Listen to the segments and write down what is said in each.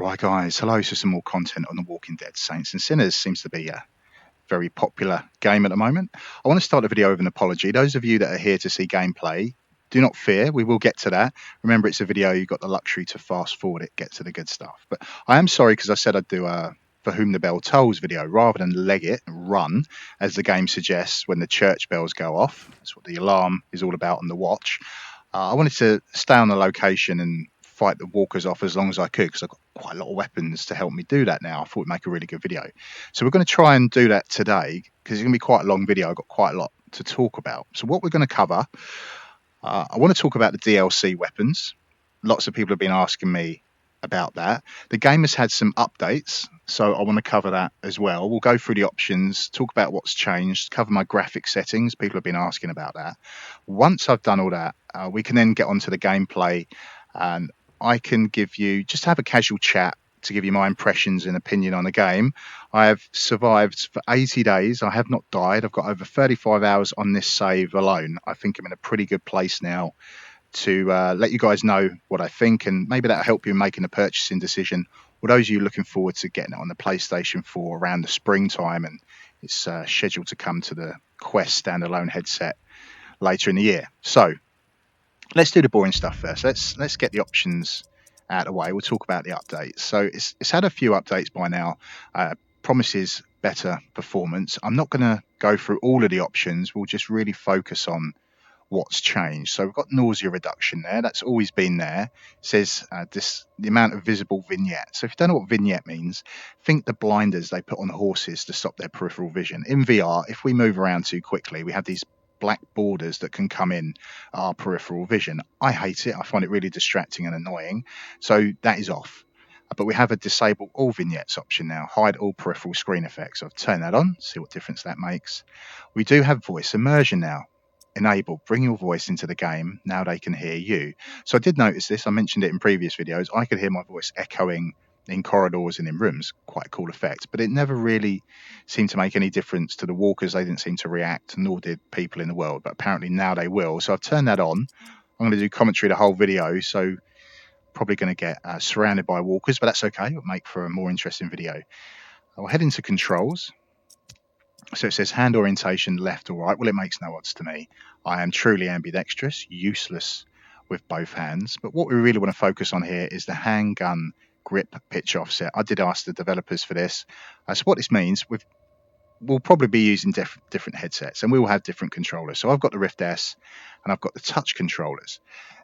Right, guys, hello. So some more content on The Walking Dead Saints and Sinners. Seems to be a very popular game at the moment. I want to start the video with an apology. Those of you that are here to see gameplay, do not fear, we will get to that. Remember, it's a video, you've got the luxury to fast forward it, get to the good stuff. But I am sorry because I said I'd do a For Whom the Bell Tolls video rather than leg it and run, as the game suggests when the church bells go off. That's what the alarm is all about on the watch. I wanted to stay on the location and fight the walkers off as long as I could because I've got quite a lot of weapons to help me do that now. I thought it'd make a really good video. So we're going to try and do that today because it's going to be quite a long video. I've got quite a lot to talk about. So what we're going to cover, I want to talk about the DLC weapons. Lots of people have been asking me about that. The game has had some updates, so I want to cover that as well. We'll go through the options, talk about what's changed, cover my graphic settings. People have been asking about that. Once I've done all that, we can then get onto the gameplay, and I can just have a casual chat to give you my impressions and opinion on the game. I have survived for 80 days. I have not died. I've got over 35 hours on this save alone. I think I'm in a pretty good place now to let you guys know what I think, and maybe that'll help you in making a purchasing decision. Or those of you looking forward to getting it on the PlayStation 4 around the springtime, and it's scheduled to come to the Quest standalone headset later in the year. So let's do the boring stuff first. Let's get the options out of the way. We'll talk about the updates. So it's had a few updates by now. Promises better performance. I'm not going to go through all of the options. We'll just really focus on what's changed. So we've got nausea reduction there. That's always been there. It says the amount of visible vignette. So if you don't know what vignette means, think the blinders they put on horses to stop their peripheral vision. In VR, if we move around too quickly, we have these black borders that can come in our peripheral vision. I hate it. I find it really distracting and annoying. So that is off. But we have a disable all vignettes option now, hide all peripheral screen effects. I've turned that on, see what difference that makes. We do have voice immersion now. Enable, bring your voice into the game. Now they can hear you. So I did notice this. I mentioned it in previous videos. I could hear my voice echoing in corridors and in rooms. Quite a cool effect. But it never really seemed to make any difference to the walkers. They didn't seem to react, nor did people in the world. But apparently now they will. So I've turned that on. I'm going to do commentary the whole video. So probably going to get surrounded by walkers. But that's okay. It'll make for a more interesting video. I'll head into controls. So it says hand orientation left or right. Well, it makes no odds to me. I am truly ambidextrous, useless with both hands. But what we really want to focus on here is the handgun grip pitch offset. I did ask the developers for this. So what this means, we'll probably be using different headsets, and we will have different controllers. So I've got the Rift S and I've got the touch controllers.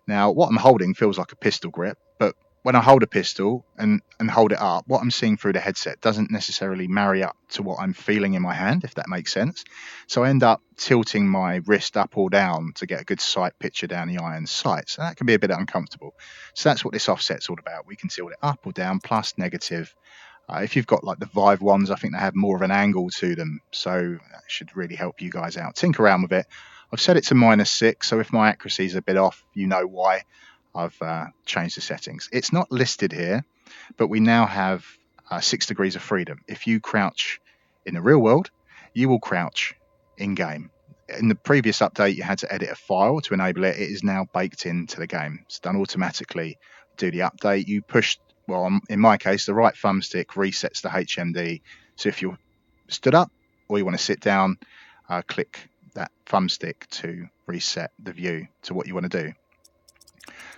Now, what I'm holding feels like a pistol grip, but when I hold a pistol and hold it up, what I'm seeing through the headset doesn't necessarily marry up to what I'm feeling in my hand, if that makes sense. So I end up tilting my wrist up or down to get a good sight picture down the iron sight. So that can be a bit uncomfortable. So that's what this offset's all about. We can tilt it up or down, plus, negative. If you've got like the Vive ones, I think they have more of an angle to them. So that should really help you guys out. Tinker around with it. I've set it to -6, so if my accuracy is a bit off, you know why. I've changed the settings. It's not listed here, but we now have 6 degrees of freedom. If you crouch in the real world, you will crouch in game. In the previous update, you had to edit a file to enable it. It is now baked into the game. It's done automatically. Do the update. You push, well, in my case, the right thumbstick resets the HMD. So if you're stood up or you want to sit down, click that thumbstick to reset the view to what you want to do.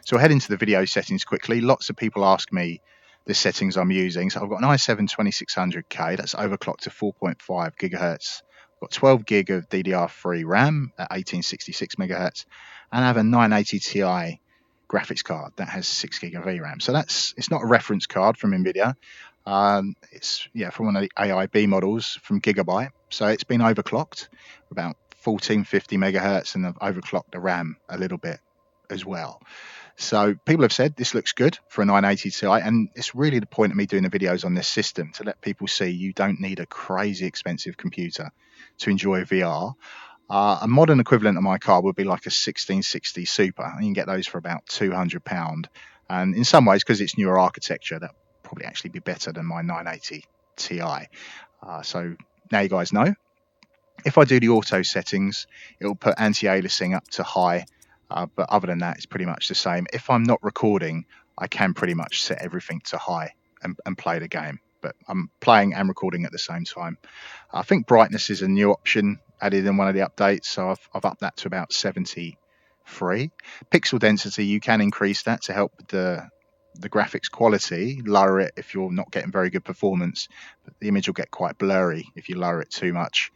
So I'll head into the video settings quickly. Lots of people ask me the settings I'm using. So I've got an i7-2600K. That's overclocked to 4.5 gigahertz. I've got 12 gig of DDR3 RAM at 1866 megahertz. And I have a 980 Ti graphics card that has 6 gig of VRAM. So it's not a reference card from NVIDIA. It's from one of the AIB models from Gigabyte. So it's been overclocked about 1450 megahertz, and I've overclocked the RAM a little bit as well. So people have said this looks good for a 980 Ti, and it's really the point of me doing the videos on this system, to let people see you don't need a crazy expensive computer to enjoy VR. A modern equivalent of my card would be like a 1660 Super. You can get those for about £200. And in some ways, because it's newer architecture, that probably actually be better than my 980 Ti. So now you guys know. If I do the auto settings, it will put anti-aliasing up to high. But other than that, it's pretty much the same. If I'm not recording, I can pretty much set everything to high and play the game. But I'm playing and recording at the same time. I think brightness is a new option added in one of the updates, so I've upped that to about 73. Pixel density, you can increase that to help with the graphics quality. Lower it if you're not getting very good performance, but the image will get quite blurry if you lower it too much.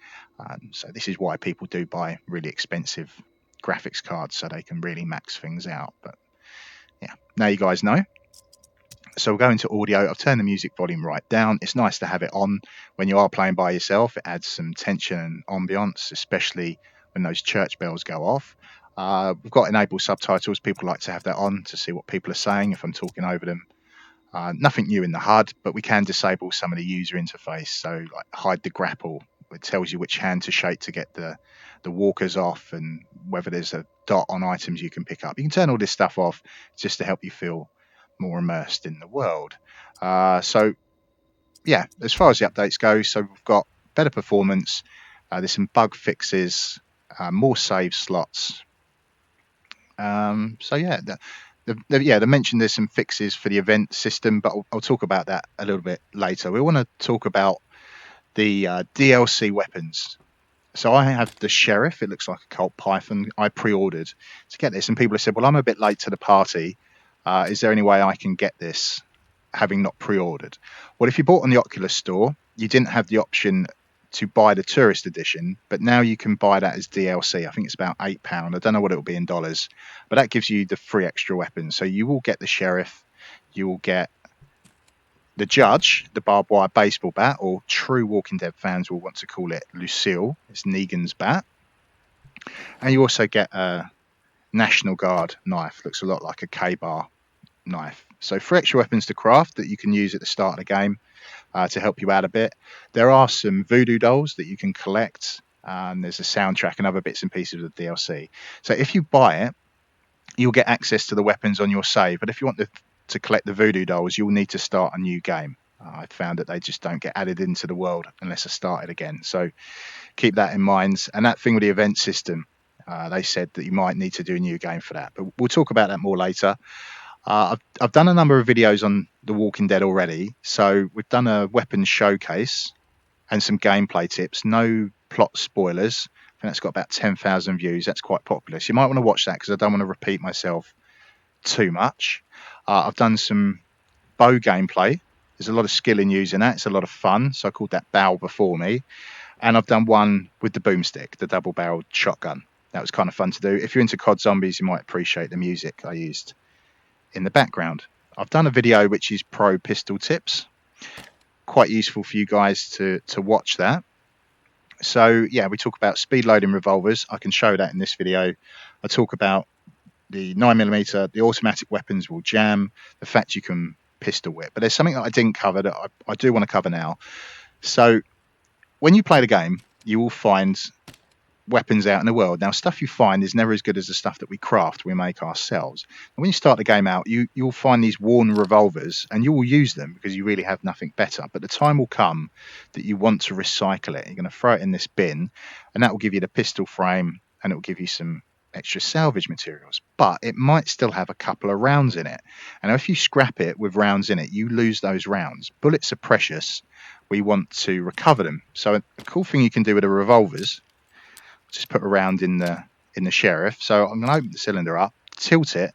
So this is why people do buy really expensive graphics cards, so they can really max things out. But yeah, now you guys know. So we'll go into audio. I've turned the music volume right down. It's nice to have it on when you are playing by yourself. It adds some tension and ambience, especially when those church bells go off. We've got enable subtitles. People like to have that on to see what people are saying if I'm talking over them. Nothing new in the HUD, but we can disable some of the user interface. So like hide the grapple. It tells you which hand to shake to get the walkers off, and whether there's a dot on items you can pick up. You can turn all this stuff off just to help you feel more immersed in the world. So yeah, as far as the updates go, so we've got better performance, there's some bug fixes, more save slots. So yeah, they mentioned there's some fixes for the event system, but I'll talk about that a little bit later. We want to talk about the DLC weapons. So I have the Sheriff. It looks like a Colt Python. I pre-ordered to get this, and people have said, well, I'm a bit late to the party. Is there any way I can get this having not pre-ordered? Well, if you bought on the Oculus store, you didn't have the option to buy the tourist edition, but now you can buy that as DLC. I think it's about £8. I don't know what it will be in dollars, but that gives you the 3 extra weapons. So you will get the Sheriff, you will get the Judge, the barbed wire baseball bat, or true Walking Dead fans will want to call it Lucille. It's Negan's bat. And you also get a National Guard knife. Looks a lot like a K-bar knife. So 3 extra weapons to craft that you can use at the start of the game to help you out a bit. There are some voodoo dolls that you can collect. There's a soundtrack and other bits and pieces of the DLC. So if you buy it, you'll get access to the weapons on your save. But if you want to collect the voodoo dolls, you'll need to start a new game. I found that they just don't get added into the world unless I start it again. So keep that in mind. And that thing with the event system, they said that you might need to do a new game for that. But we'll talk about that more later. I've done a number of videos on The Walking Dead already. So we've done a weapons showcase and some gameplay tips. No plot spoilers. I think that's got about 10,000 views. That's quite popular. So you might want to watch that because I don't want to repeat myself too much. I've done some bow gameplay. There's a lot of skill in using that. It's a lot of fun. So I called that Bow Before Me. And I've done one with the boomstick, the double-barreled shotgun. That was kind of fun to do. If you're into COD Zombies, you might appreciate the music I used in the background. I've done a video which is pro pistol tips. Quite useful for you guys to watch that. So yeah, we talk about speed loading revolvers. I can show that in this video. I talk about the 9mm, the automatic weapons will jam, the fact you can pistol whip. But there's something that I didn't cover that I do want to cover now. So when you play the game, you will find weapons out in the world. Now, stuff you find is never as good as the stuff that we craft, we make ourselves. And when you start the game out, you'll find these worn revolvers, and you will use them because you really have nothing better. But the time will come that you want to recycle it. You're going to throw it in this bin, and that will give you the pistol frame, and it will give you some extra salvage materials. But it might still have a couple of rounds in it. And if you scrap it with rounds in it, you lose those rounds. Bullets are precious. We want to recover them. So a cool thing you can do with the revolvers, just put a round in the Sheriff. So I'm going to open the cylinder up, tilt it,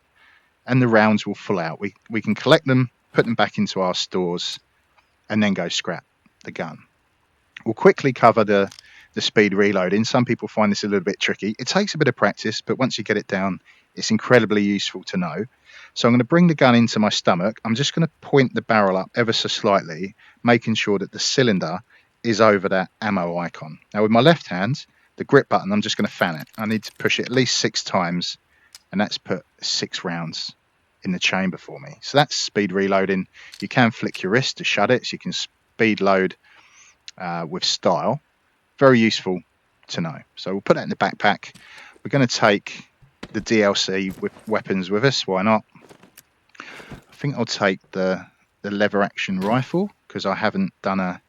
and the rounds will fall out. We can collect them, put them back into our stores, and then go scrap the gun. We'll quickly cover the speed reloading. Some people find this a little bit tricky. It takes a bit of practice, but once you get it down, it's incredibly useful to know. So I'm going to bring the gun into my stomach. I'm just going to point the barrel up ever so slightly, making sure that the cylinder is over that ammo icon. Now with my left hand, the grip button, I'm just going to fan it. I need to push it at least 6 times, and that's put 6 rounds in the chamber for me. So that's speed reloading. You can flick your wrist to shut it, so you can speed load with style. Very useful to know. So we'll put that in the backpack. We're going to take the DLC with weapons with us. Why not? I think I'll take the lever action rifle because I haven't done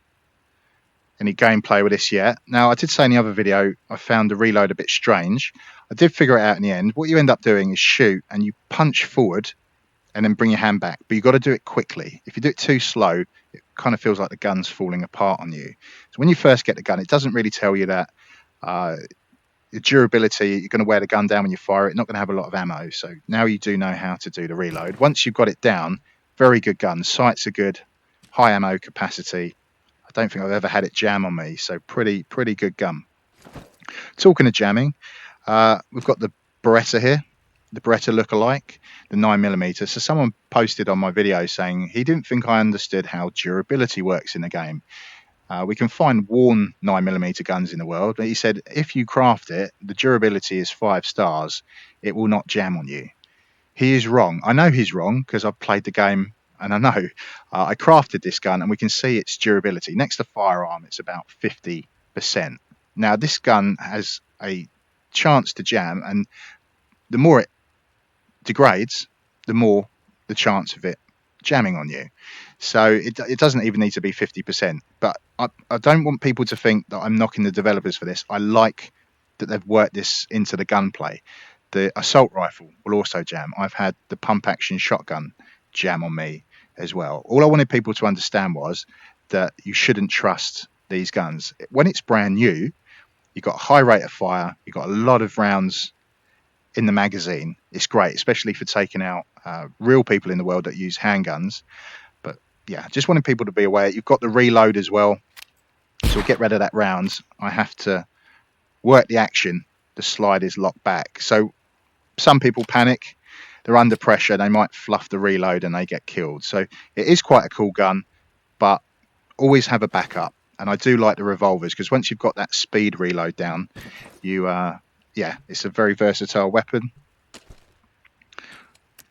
any gameplay with this yet. Now, I did say in the other video, I found the reload a bit strange. I did figure it out in the end. What you end up doing is shoot and you punch forward and then bring your hand back. But you've got to do it quickly. If you do it too slow, it kind of feels like the gun's falling apart on you. So when you first get the gun, it doesn't really tell you that the durability, you're going to wear the gun down when you fire it, not going to have a lot of ammo. So now you do know how to do the reload. Once you've got it down, very good gun. Sights are good, high ammo capacity. I don't think I've ever had it jam on me. So pretty good gun. Talking of jamming, we've got the Beretta here, the Beretta lookalike, the 9mm. So someone posted on my video saying he didn't think I understood how durability works in the game. We can find worn 9mm guns in the world, but he said if you craft it, the durability is 5 stars. It will not jam on you. He is wrong. I know he's wrong because I've played the game and I know. I crafted this gun and we can see its durability. Next to firearm, it's about 50%. Now, this gun has a chance to jam, and the more it degrades, the more the chance of it jamming on you. So it doesn't even need to be 50%. But I don't want people to think that I'm knocking the developers for this. I like that they've worked this into the gunplay. The assault rifle will also jam. I've had the pump action shotgun jam on me as well. All I wanted people to understand was that you shouldn't trust these guns. When it's brand new, you've got a high rate of fire, you've got a lot of rounds in the magazine. It's great, especially for taking out real people in the world that use handguns. But yeah, just wanted people to be aware. You've got the reload as well. So we'll get rid of that rounds. I have to work the action. The slide is locked back. So some people panic. They're under pressure. They might fluff the reload and they get killed. So it is quite a cool gun, but always have a backup. And I do like the revolvers because once you've got that speed reload down, you yeah, it's a very versatile weapon.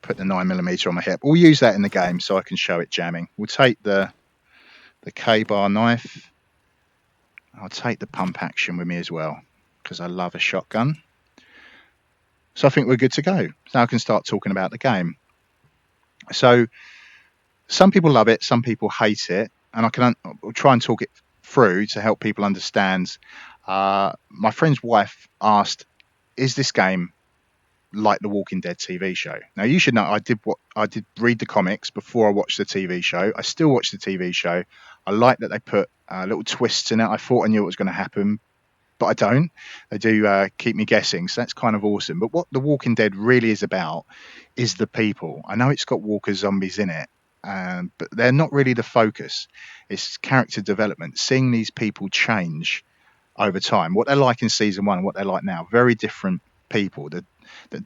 Put the 9mm on my hip. We'll use that in the game so I can show it jamming. We'll take the K-bar knife. I'll take the pump action with me as well because I love a shotgun. So I think we're good to go. Now I can start talking about the game. So some people love it, some people hate it, and I'll try and talk it through to help people understand. My friend's wife asked, "Is this game like the Walking Dead TV show?" Now you should know I did read the comics before I watched the TV show. I still watch the TV show. I like that they put little twists in it. I thought I knew what was going to happen, but I don't. They do keep me guessing, so that's kind of awesome. But what the Walking Dead really is about is the people. I know it's got walker zombies in it, but they're not really the focus. It's character development, seeing these people change over time. What they're like in season 1 and what they're like now, very different people. The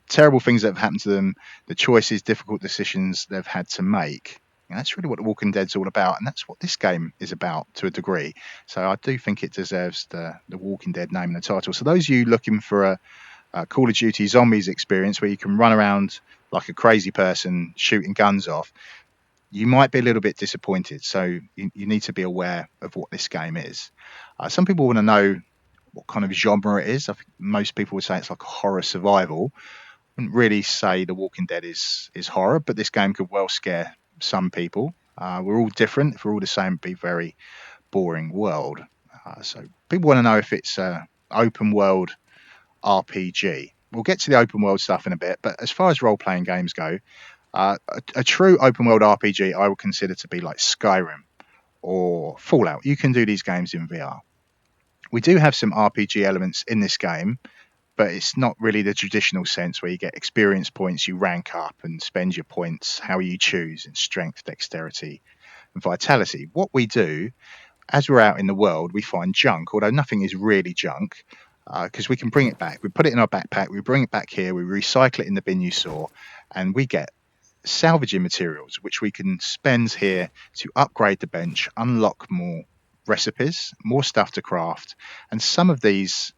terrible things that have happened to them, the choices, difficult decisions they've had to make. And that's really what The Walking Dead's all about, and that's what this game is about to a degree. So I do think it deserves the Walking Dead name in the title. So those of you looking for a Call of Duty Zombies experience where you can run around like a crazy person shooting guns off, you might be a little bit disappointed. So you need to be aware of what this game is. Some people want to know what kind of genre it is. I think most people would say it's like a horror survival. I wouldn't really say The Walking Dead is horror, but this game could well scare some people. We're all different. If we're all the same, it'd be a very boring world. So people want to know if it's an open world RPG. We'll get to the open world stuff in a bit, but as far as role-playing games go, a true open world RPG I would consider to be like Skyrim or Fallout. You can do these games in VR. We do have some RPG elements in this game, but it's not really the traditional sense where you get experience points, you rank up and spend your points how you choose in strength, dexterity, and vitality. What we do, as we're out in the world, we find junk, although nothing is really junk, because we can bring it back. We put it in our backpack, we bring it back here, we recycle it in the bin you saw, and we get salvaging materials, which we can spend here to upgrade the bench, unlock more recipes, more stuff to craft, and some of these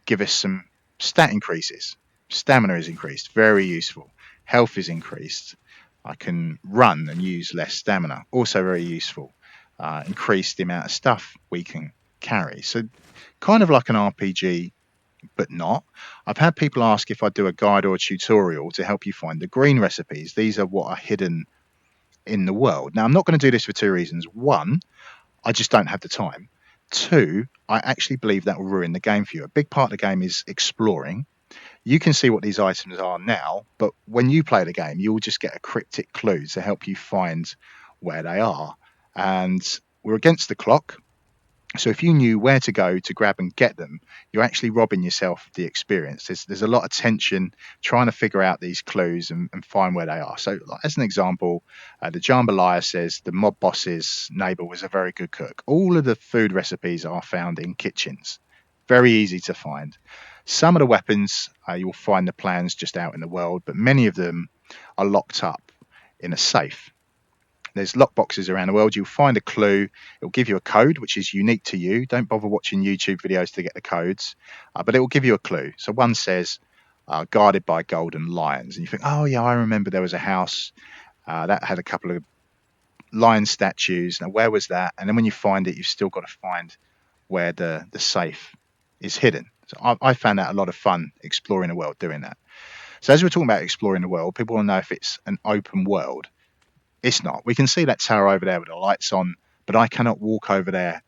give us some stat increases. Stamina is increased, very useful. Health is increased. I can run and use less stamina, also very useful. Increase the amount of stuff we can carry. So kind of like an RPG, but not. I've had people ask if I do a guide or a tutorial to help you find the green recipes. These are what are hidden in the world. Now, I'm not going to do this for two reasons. One, I just don't have the time. Two, I actually believe that will ruin the game for you. A big part of the game is exploring. You can see what these items are now, but when you play the game, you'll just get a cryptic clue to help you find where they are. And we're against the clock. So if you knew where to go to grab and get them, you're actually robbing yourself of the experience. There's a lot of tension trying to figure out these clues and find where they are. So as an example, the jambalaya says the mob boss's neighbor was a very good cook. All of the food recipes are found in kitchens. Very easy to find. Some of the weapons, you'll find the plans just out in the world, but many of them are locked up in a safe. There's lockboxes around the world. You'll find a clue. It'll give you a code, which is unique to you. Don't bother watching YouTube videos to get the codes, but it will give you a clue. So one says, guarded by golden lions. And you think, oh, yeah, I remember there was a house that had a couple of lion statues. Now, where was that? And then when you find it, you've still got to find where the safe is hidden. So I found that a lot of fun exploring the world doing that. So as we're talking about exploring the world, people want to know if it's an open world. It's not. We can see that tower over there with the lights on, but I cannot walk over there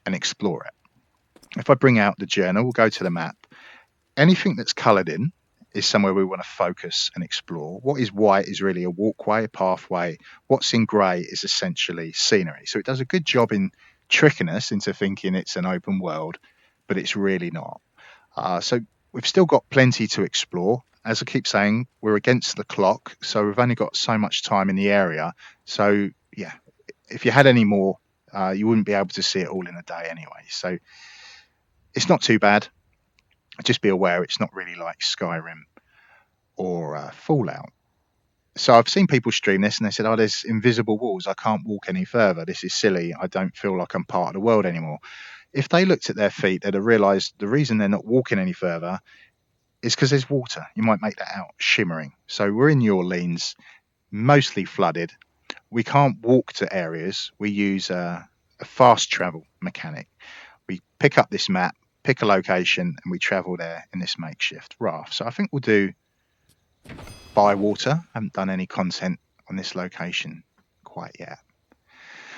and explore it. If I bring out the journal, we'll go to the map. Anything that's coloured in is somewhere we want to focus and explore. What is white is really a walkway, a pathway. What's in grey is essentially scenery. So it does a good job in tricking us into thinking it's an open world, but it's really not. So we've still got plenty to explore. As I keep saying, we're against the clock, so we've only got so much time in the area. So yeah, if you had any more, you wouldn't be able to see it all in a day anyway. So it's not too bad. Just be aware it's not really like Skyrim or Fallout. So I've seen people stream this and they said, oh, there's invisible walls. I can't walk any further. This is silly. I don't feel like I'm part of the world anymore. If they looked at their feet, they'd have realised the reason they're not walking any further is because there's water. You might make that out shimmering. So we're in New Orleans, mostly flooded. We can't walk to areas. We use a fast travel mechanic. We pick up this map, pick a location, and we travel there in this makeshift raft. So I think we'll do Bywater. I haven't done any content on this location quite yet.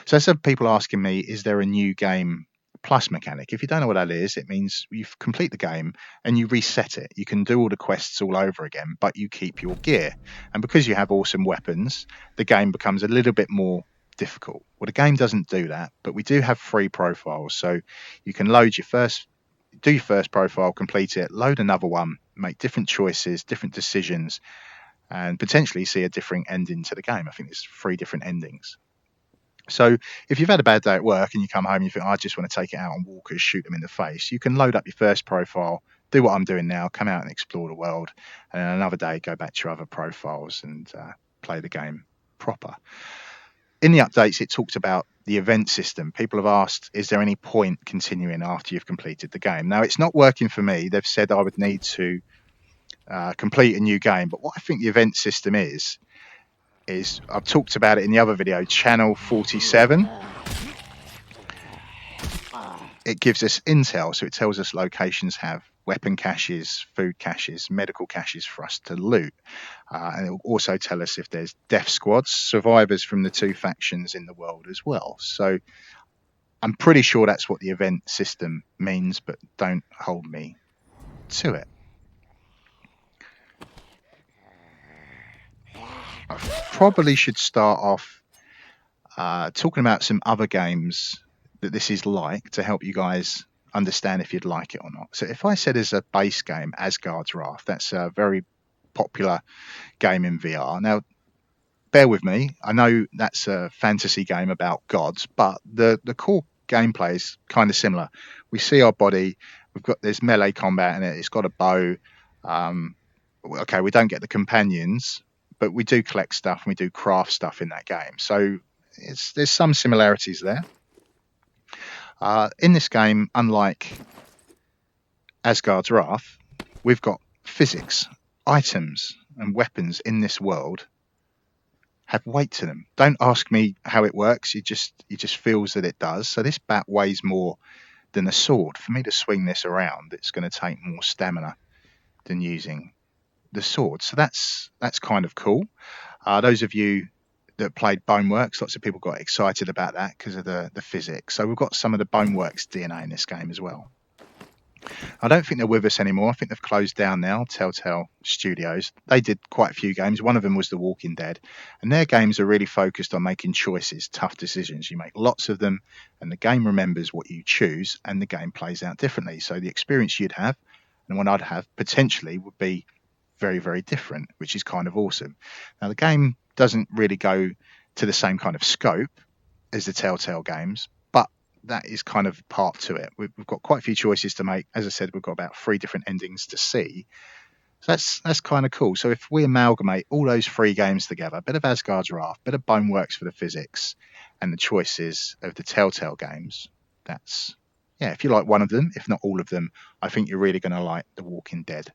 So some people asking me, is there a new game plus mechanic? If you don't know what that is, it means you complete the game and you reset it. You can do all the quests all over again, but you keep your gear. And because you have awesome weapons, the game becomes a little bit more difficult. Well, the game doesn't do that, but we do have free profiles. So you can load your first, do your first profile, complete it, load another one, make different choices, different decisions, and potentially see a different ending to the game. I think there's 3 different endings. So if you've had a bad day at work and you come home and you think, I just want to take it out on walkers, shoot them in the face, you can load up your first profile, do what I'm doing now, come out and explore the world, and then another day go back to your other profiles and play the game proper. In the updates, it talked about the event system. People have asked, is there any point continuing after you've completed the game? Now, it's not working for me. They've said I would need to complete a new game. But what I think the event system is I've talked about it in the other video, channel 47. It gives us intel, so it tells us locations have weapon caches, food caches, medical caches for us to loot. And it will also tell us if there's death squads, survivors from the 2 factions in the world as well. So I'm pretty sure that's what the event system means, but don't hold me to it. I probably should start off talking about some other games that this is like to help you guys understand if you'd like it or not. So if I said as a base game, Asgard's Wrath, that's a very popular game in VR. Now, bear with me. I know that's a fantasy game about gods, but the core gameplay is kind of similar. We see our body. There's melee combat in it. It's got a bow. Okay, we don't get the companions, but we do collect stuff and we do craft stuff in that game. So there's some similarities there. In this game, unlike Asgard's Wrath, we've got physics. Items and weapons in this world have weight to them. Don't ask me how it works. It just feels that it does. So this bat weighs more than a sword. For me to swing this around, it's going to take more stamina than using the sword. So that's kind of cool. Those of you that played Boneworks, lots of people got excited about that because of the physics. So we've got some of the Boneworks DNA in this game as well. I don't think they're with us anymore. I think they've closed down now, Telltale Studios. They did quite a few games. One of them was The Walking Dead. And their games are really focused on making choices, tough decisions. You make lots of them, and the game remembers what you choose, and the game plays out differently. So the experience you'd have and what I'd have potentially would be very, very different, which is kind of awesome. Now, the game doesn't really go to the same kind of scope as the Telltale games, but that is kind of part to it. We've got quite a few choices to make. As I said, we've got about 3 different endings to see. So that's kind of cool. So if we amalgamate all those 3 games together, a bit of Asgard's Wrath, a bit of Boneworks for the physics, and the choices of the Telltale games, that's, yeah, if you like one of them, if not all of them, I think you're really going to like The Walking Dead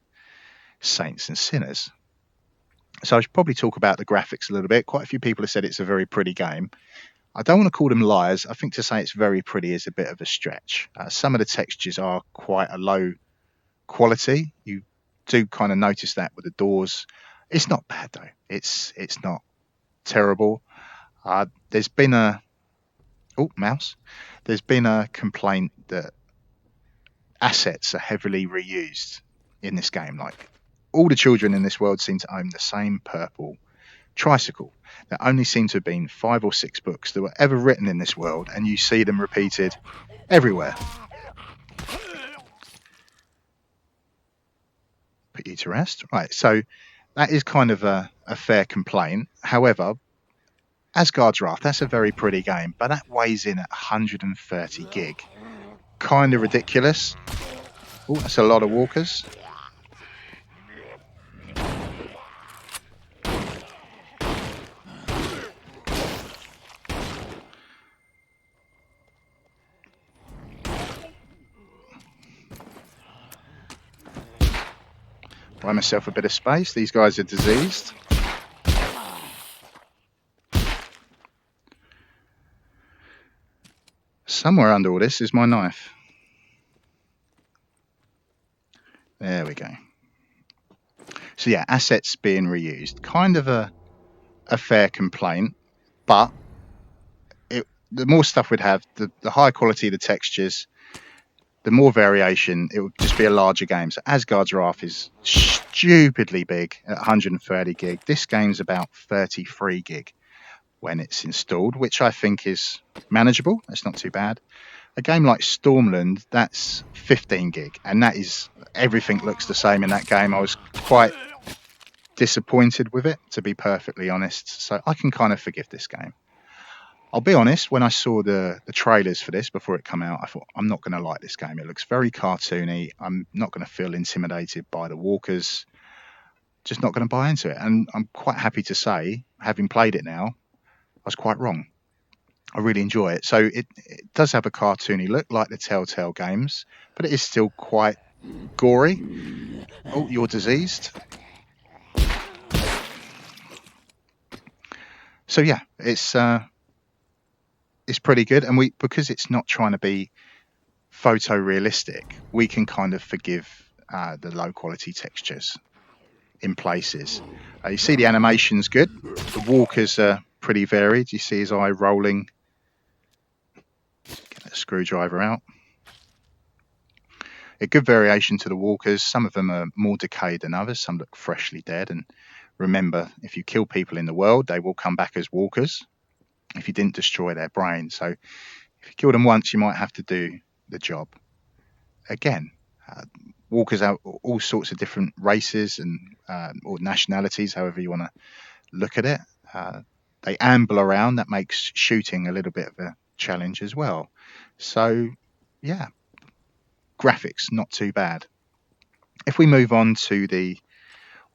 Saints and Sinners. So I should probably talk about the graphics a little bit. Quite a few people have said it's a very pretty game. I don't want to call them liars. I think to say it's very pretty is a bit of a stretch. Some of the textures are quite a low quality. You do kind of notice that with the doors. It's not bad though. It's not terrible. There's been a mouse. There's been a complaint that assets are heavily reused in this game. Like all the children in this world seem to own the same purple tricycle. There only seem to have been 5 or 6 books that were ever written in this world, and you see them repeated everywhere. Put you to rest. Right, so that is kind of a fair complaint. However, Asgard's Wrath, that's a very pretty game, but that weighs in at 130 gig. Kind of ridiculous. Oh, that's a lot of walkers. Buy myself a bit of space. These guys are diseased. Somewhere under all this is my knife. There we go. So yeah, assets being reused. Kind of a fair complaint, but the more stuff we'd have, the higher quality the textures, the more variation, it would just be a larger game. So Asgard's Wrath is stupidly big at 130 gig. This game's about 33 gig when it's installed, which I think is manageable. That's not too bad. A game like Stormland, that's 15 gig, and that is, everything looks the same in that game. I was quite disappointed with it, to be perfectly honest. So I can kind of forgive this game. I'll be honest, when I saw the trailers for this before it came out, I thought, I'm not going to like this game. It looks very cartoony. I'm not going to feel intimidated by the walkers. Just not going to buy into it. And I'm quite happy to say, having played it now, I was quite wrong. I really enjoy it. So it does have a cartoony look like the Telltale games, but it is still quite gory. Oh, you're diseased. So yeah, it's pretty good, and because it's not trying to be photorealistic, we can kind of forgive the low quality textures in places. You see the animation's good. The walkers are pretty varied. You see his eye rolling. Get that screwdriver out. A good variation to the walkers. Some of them are more decayed than others. Some look freshly dead. And remember, if you kill people in the world, they will come back as walkers if you didn't destroy their brain. So if you kill them once, you might have to do the job again. Walkers are all sorts of different races and or nationalities, however you want to look at it. They amble around. That makes shooting a little bit of a challenge as well. So yeah, graphics not too bad. If we move on to the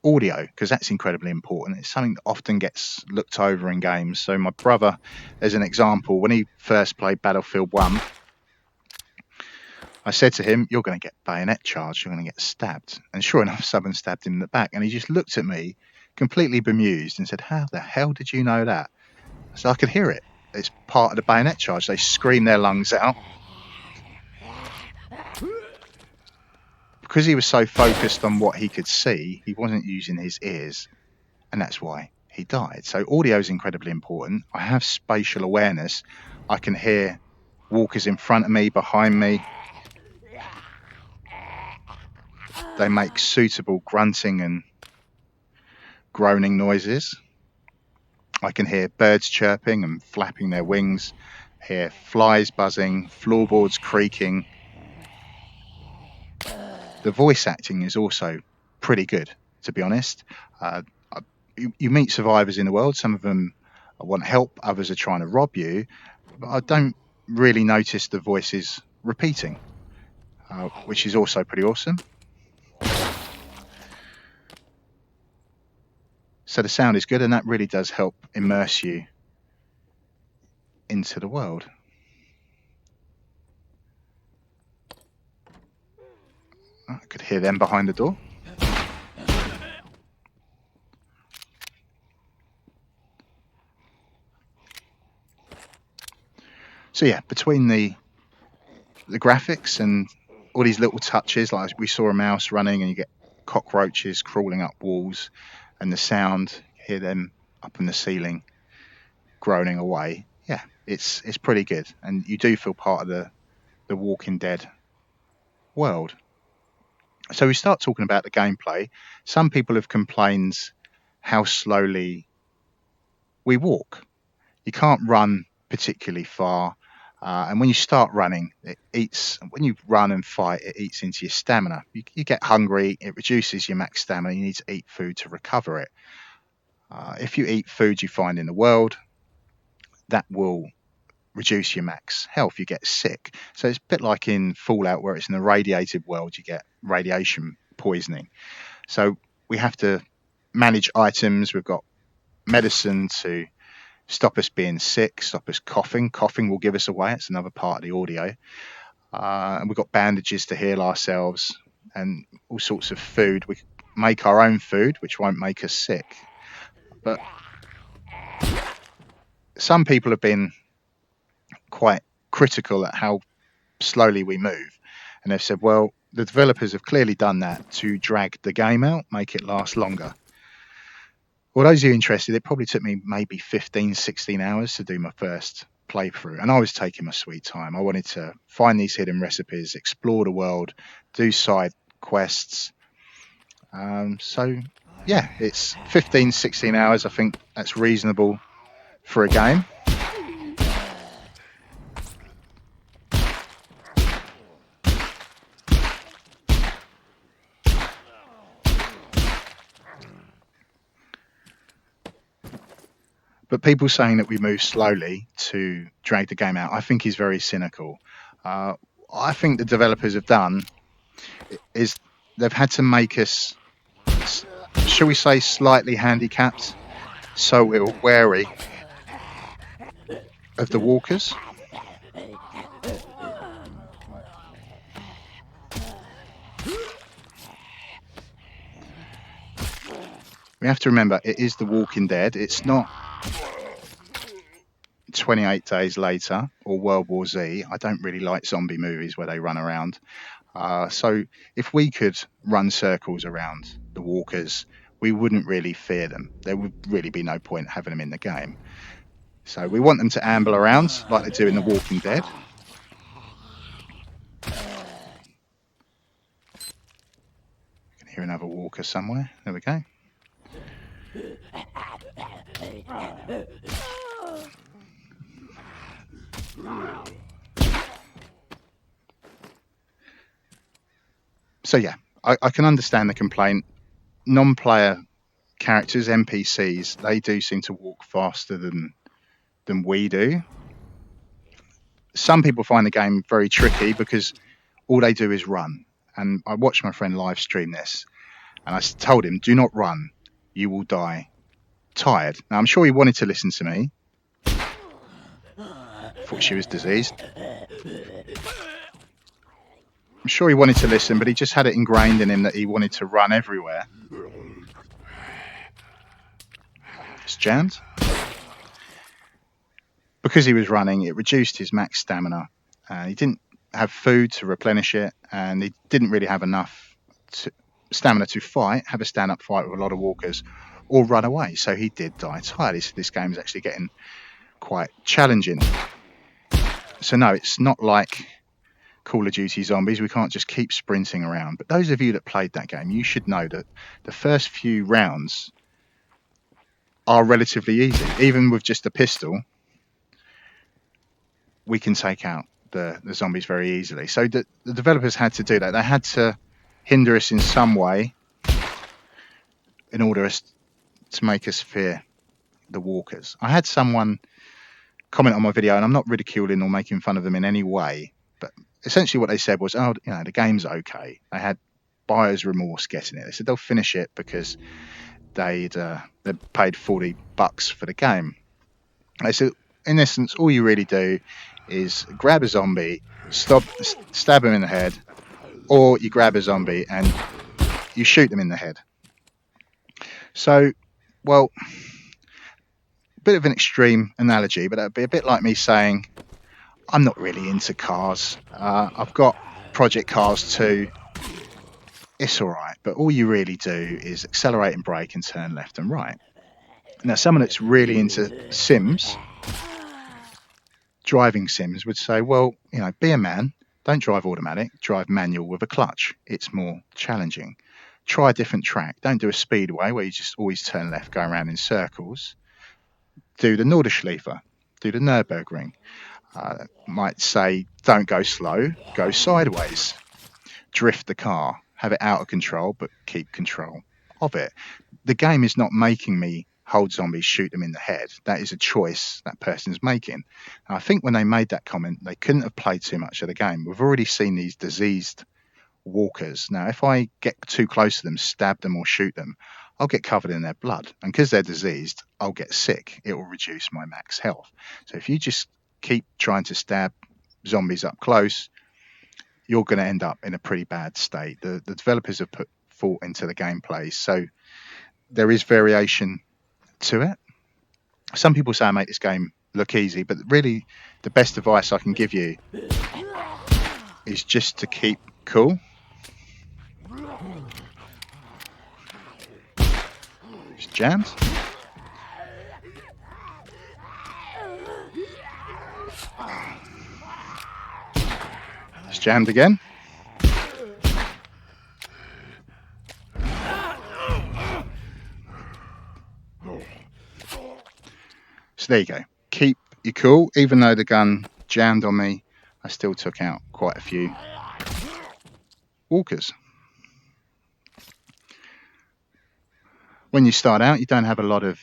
audio, because that's incredibly important, it's something that often gets looked over in games. So my brother, as an example, when he first played Battlefield 1, I said to him, you're going to get bayonet charged, you're going to get stabbed. And sure enough, someone stabbed him in the back, and he just looked at me completely bemused and said, how the hell did you know that? So I could hear it. It's part of the bayonet charge. They scream their lungs out. Because he was so focused on what he could see, he wasn't using his ears, and that's why he died. So audio is incredibly important. I have spatial awareness. I can hear walkers in front of me, behind me. they make suitable grunting and groaning noises. I can hear birds chirping and flapping their wings, hear flies buzzing, floorboards creaking. The voice acting is also pretty good, to be honest. You meet survivors in the world. Some of them want help, others are trying to rob you, but I don't really notice the voices repeating, which is also pretty awesome. So the sound is good, and that really does help immerse you into the world. I could hear them behind the door. So yeah, between the graphics and all these little touches, like we saw a mouse running and you get cockroaches crawling up walls, and the sound, hear them up in the ceiling groaning away. Yeah, it's pretty good, and you do feel part of the Walking Dead world. So we start talking about the gameplay. Some people have complained how slowly we walk. You can't run particularly far, and when you start running, when you run and fight, it eats into your stamina. You get hungry, it reduces your max stamina. You need to eat food to recover it. If you eat food you find in the world, that will reduce your max health. You get sick. So it's a bit like in Fallout, where it's in the radiated world, you get radiation poisoning. So we have to manage items. We've got medicine to stop us being sick, stop us coughing. Coughing will give us away. It's another part of the audio. And we've got bandages to heal ourselves, and all sorts of food. We make our own food, which won't make us sick. But some people have been quite critical at how slowly we move. And they've said, well, the developers have clearly done that to drag the game out, make it last longer. Well, those of you interested, it probably took me maybe 15, 16 hours to do my first playthrough. And I was taking my sweet time. I wanted to find these hidden recipes, explore the world, do side quests. So, yeah, it's 15, 16 hours. I think that's reasonable for a game. But people saying that we move slowly to drag the game out, I think is very cynical. I think the developers have done is they've had to make us, shall we say, slightly handicapped, so we're wary of the walkers. We have to remember, it is The Walking Dead. It's not 28 Days Later or World War Z. I don't really like zombie movies where they run around. So if we could run circles around the walkers, we wouldn't really fear them. There would really be no point having them in the game. So we want them to amble around like they do in The Walking Dead. You can hear another walker somewhere. There we go. So yeah, I can understand the complaint. Non-player characters, NPCs, they do seem to walk faster than we do. Some people find the game very tricky because all they do is run. And I watched my friend live stream this, and I told him, do not run, you will die tired. Now, I'm sure he wanted to listen to me. Thought she was diseased. I'm sure he wanted to listen, but he just had it ingrained in him that he wanted to run everywhere. It's jammed. Because he was running, it reduced his max stamina. He didn't have food to replenish it, and he didn't really have enough stamina to have a stand-up fight with a lot of walkers, or run away. So he did die tired. This game is actually getting quite challenging. So no, it's not like Call of Duty Zombies. We can't just keep sprinting around. But those of you that played that game, you should know that the first few rounds are relatively easy. Even with just a pistol, we can take out the zombies very easily. So the developers had to do that. They had to hinder us in some way in order to make us fear the walkers. I had someone comment on my video, and I'm not ridiculing or making fun of them in any way, but essentially what they said was, oh, the game's okay. They had buyer's remorse getting it. They said they'll finish it because they paid $40 for the game. They said, in essence, all you really do is grab a zombie, stab him in the head, or you grab a zombie and you shoot them in the head. So, well, a bit of an extreme analogy, but that'd be a bit like me saying, I'm not really into cars. I've got Project Cars 2. It's all right, but all you really do is accelerate and brake and turn left and right. Now, someone that's really into sims, driving sims, would say, well, be a man. Don't drive automatic. Drive manual with a clutch. It's more challenging. Try a different track. Don't do a speedway where you just always turn left, go around in circles. Do the Nordschleife. Do the Nürburgring. Might say, don't go slow. Go sideways. Drift the car. Have it out of control, but keep control of it. The game is not making me hold zombies, shoot them in the head. That is a choice that person's making. And I think when they made that comment, they couldn't have played too much of the game. We've already seen these diseased walkers. Now, if I get too close to them, stab them or shoot them, I'll get covered in their blood. And because they're diseased, I'll get sick. It will reduce my max health. So if you just keep trying to stab zombies up close, you're going to end up in a pretty bad state. The developers have put thought into the gameplay, so there is variation to it. Some people say I make this game look easy, but really the best advice I can give you is just to keep cool. Just jammed. It's jammed again. So there you go. Keep you cool. Even though the gun jammed on me, I still took out quite a few walkers. When you start out, you don't have a lot of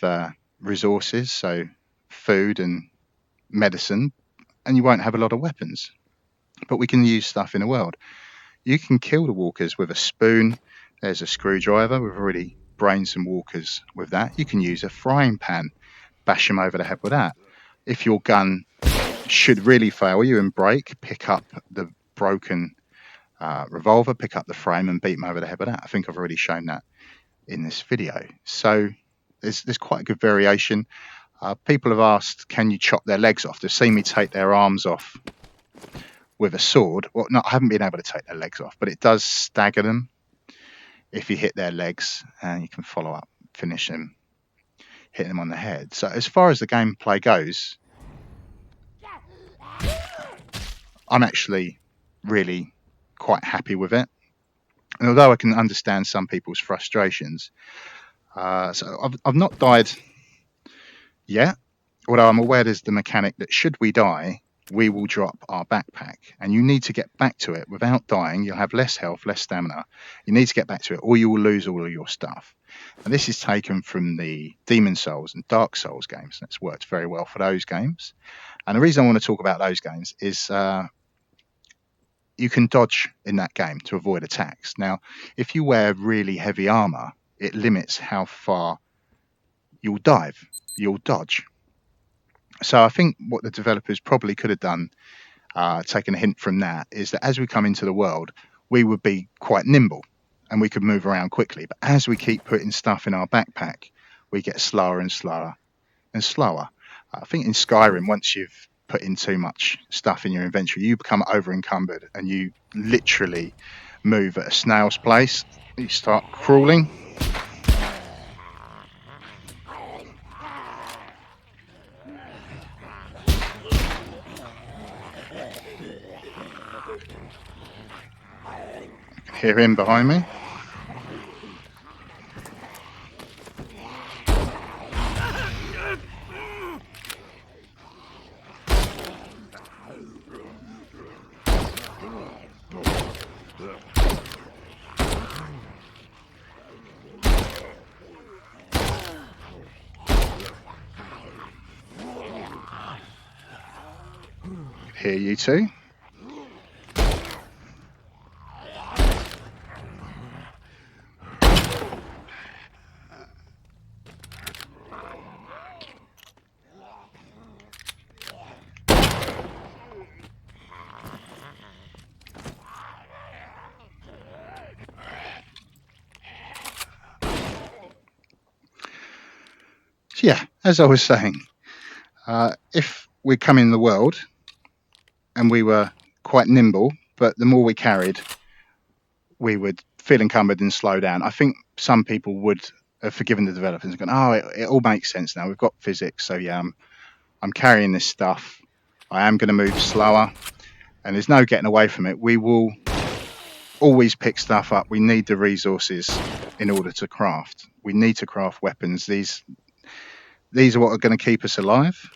resources, so food and medicine, and you won't have a lot of weapons. But we can use stuff in the world. You can kill the walkers with a spoon. There's a screwdriver. We've already brained some walkers with that. You can use a frying pan, bash them over the head with that. If your gun should really fail you and break, pick up the broken revolver, pick up the frame and beat them over the head with that. I think I've already shown that in this video. So there's quite a good variation. People have asked, can you chop their legs off? They've seen me take their arms off with a sword. Well, no, I haven't been able to take their legs off, but it does stagger them if you hit their legs, and you can follow up, finish them, hitting them on the head. So as far as the gameplay goes, I'm actually really quite happy with it. And although I can understand some people's frustrations, so I've not died yet, although I'm aware there's the mechanic that should we die, we will drop our backpack, and you need to get back to it without dying. You'll have less health, less stamina. You need to get back to it, or you will lose all of your stuff. And this is taken from the Demon Souls and Dark Souls games. That's worked very well for those games. And the reason I want to talk about those games is you can dodge in that game to avoid attacks. Now, if you wear really heavy armor, it limits how far you'll dive, you'll dodge. So I think what the developers probably could have done, taking a hint from that, is that as we come into the world, we would be quite nimble and we could move around quickly. But as we keep putting stuff in our backpack, we get slower and slower and slower. I think in Skyrim, once you've put in too much stuff in your inventory, you become over encumbered and you literally move at a snail's pace. You start crawling. I can hear him behind me. Hear you too. So yeah, as I was saying, if we come in the world and we were quite nimble, but the more we carried, we would feel encumbered and slow down. I think some people would have forgiven the developers and gone, "Oh, it all makes sense now. We've got physics, so yeah, I'm carrying this stuff. I am going to move slower, and there's no getting away from it. We will always pick stuff up. We need the resources in order to craft. We need to craft weapons. These are what are going to keep us alive."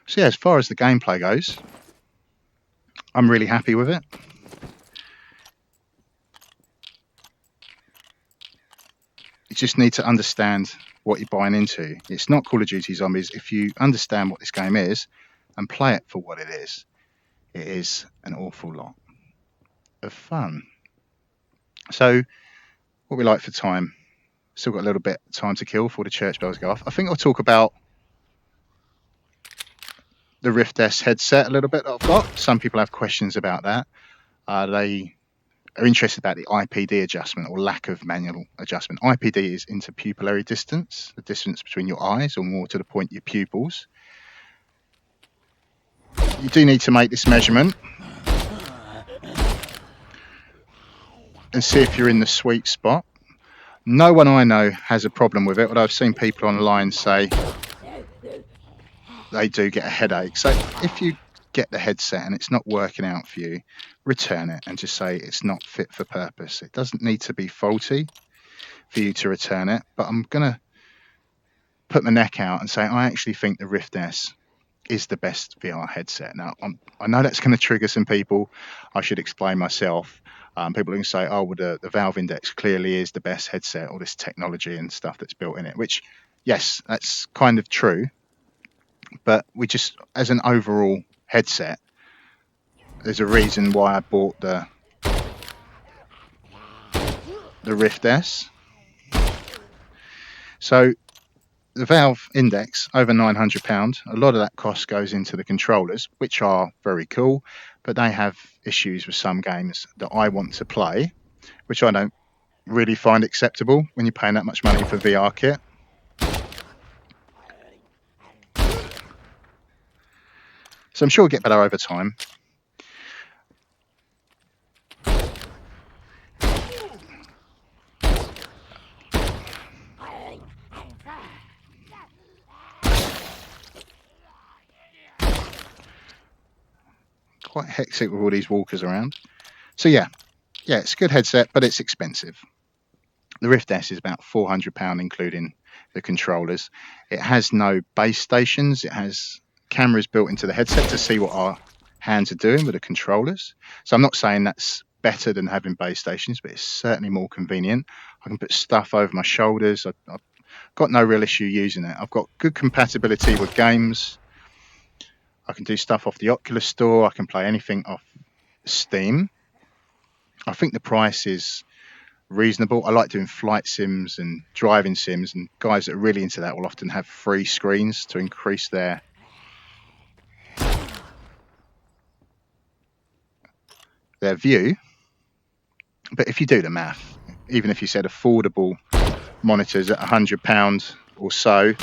So yeah, as far as the gameplay goes, I'm really happy with it. You just need to understand what you're buying into. It's not Call of Duty Zombies. If you understand what this game is and play it for what it is an awful lot of fun. So what we like for time, still got a little bit of time to kill before the church bells go off. I think I'll talk about the Rift S headset a little bit that I've got. Some people have questions about that. They are interested about the IPD adjustment or lack of manual adjustment. IPD is interpupillary distance, the distance between your eyes, or more to the point, your pupils. You do need to make this measurement and see if you're in the sweet spot. No one I know has a problem with it, but I've seen people online say they do get a headache. So if you get the headset and it's not working out for you, return it and just say it's not fit for purpose. It doesn't need to be faulty for you to return it, but I'm going to put my neck out and say I actually think the Rift S is the best VR headset. Now, I know that's going to trigger some people. I should explain myself. People are going to say, oh, well, the Valve Index clearly is the best headset, all this technology and stuff that's built in it, which, yes, that's kind of true. But we just, as an overall headset, there's a reason why I bought the Rift S. So the Valve Index, over £900. A lot of that cost goes into the controllers, which are very cool, but they have issues with some games that I want to play, which I don't really find acceptable when you're paying that much money for VR kit. So I'm sure it'll get better over time. Quite hectic with all these walkers around. So yeah, it's a good headset, but it's expensive. The Rift S is about £400, including the controllers. It has no base stations. It has cameras built into the headset to see what our hands are doing with the controllers. So I'm not saying that's better than having base stations, but it's certainly more convenient. I can put stuff over my shoulders. I've got no real issue using it. I've got good compatibility with games. I can do stuff off the Oculus Store. I can play anything off Steam. I think the price is reasonable. I like doing flight sims and driving sims, and guys that are really into that will often have free screens to increase their view. But if you do the math, even if you said affordable monitors at £100 or so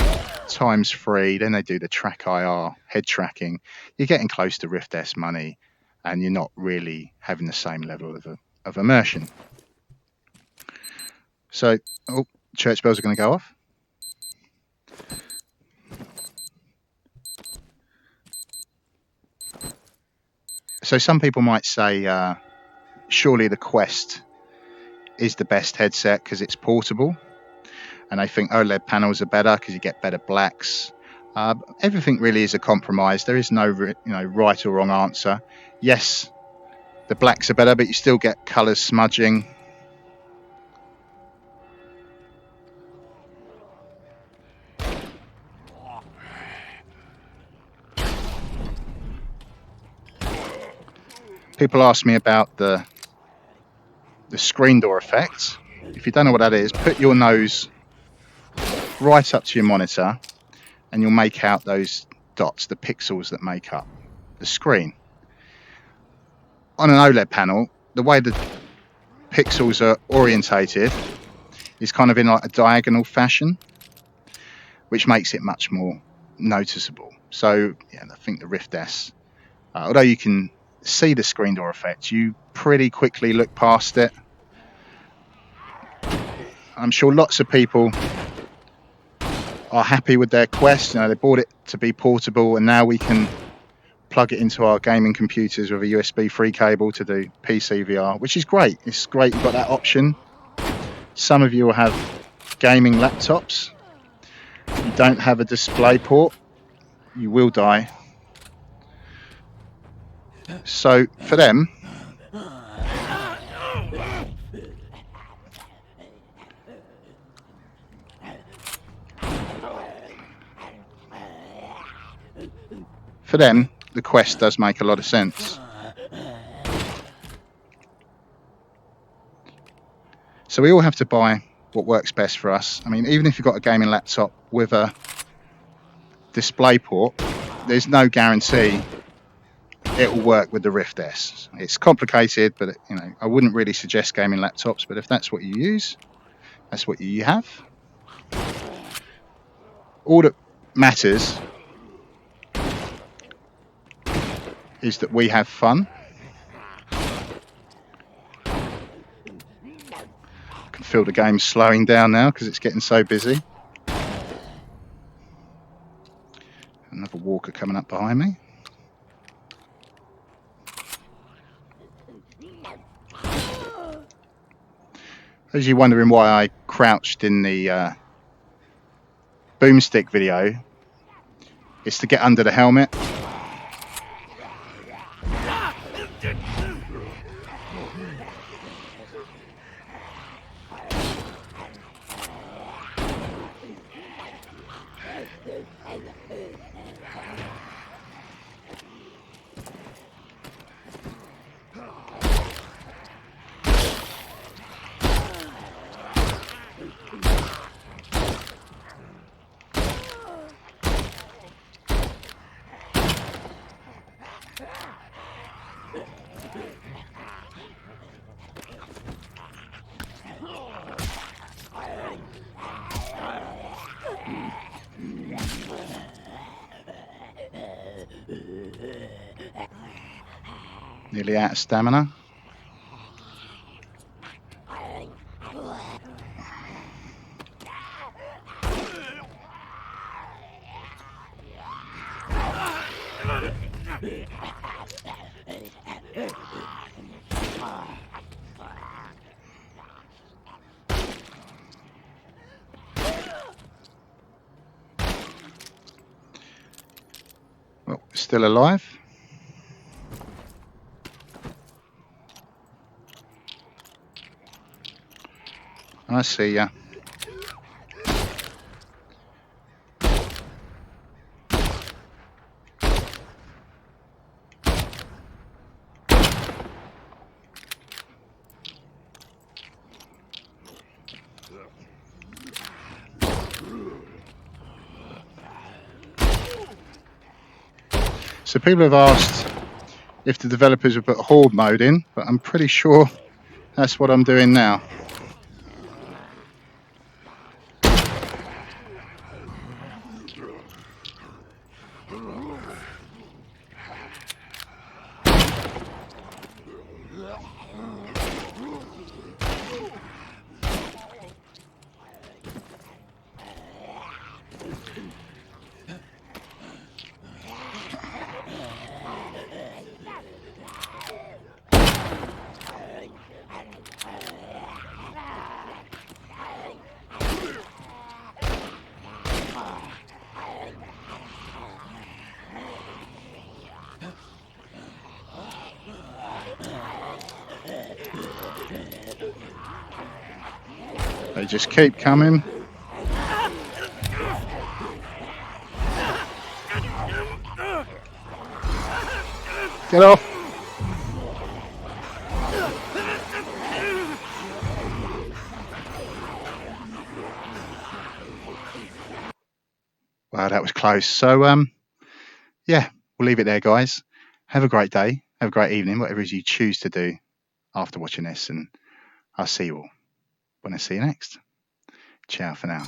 times 3, then they do the track IR head tracking, you're getting close to Rift S money, and you're not really having the same level of immersion. So, oh, church bells are going to go off. So some people might say, surely the Quest is the best headset because it's portable, and they think OLED panels are better because you get better blacks. Everything really is a compromise. There is no right or wrong answer. Yes, the blacks are better, but you still get colours smudging. People ask me about the screen door effect. If you don't know what that is, put your nose right up to your monitor and you'll make out those dots, the pixels that make up the screen. On an OLED panel, the way the pixels are orientated is kind of in like a diagonal fashion, which makes it much more noticeable. So yeah, I think the Rift S, although you can see the screen door effect, you pretty quickly look past it. I'm sure lots of people are happy with their Quest. They bought it to be portable, and now we can plug it into our gaming computers with a USB 3 cable to do PC VR, which is great. It's great you've got that option. Some of you will have gaming laptops. You don't have a display port, you will die. So for them, the Quest does make a lot of sense. So we all have to buy what works best for us. I mean, even if you've got a gaming laptop with a display port, there's no guarantee it will work with the Rift S. It's complicated, but I wouldn't really suggest gaming laptops, but if that's what you use, that's what you have. All that matters is that we have fun. I can feel the game slowing down now because it's getting so busy. Another walker coming up behind me. As you're wondering why I crouched in the boomstick video, it's to get under the helmet. Nearly out of stamina. Well, still alive. I see ya. So people have asked if the developers have put Horde mode in, but I'm pretty sure that's what I'm doing now. They just keep coming. Get off. Wow, that was close. So, yeah, we'll leave it there, guys. Have a great day. Have a great evening, whatever it is you choose to do after watching this. And I'll see you all when I see you next. Ciao for now.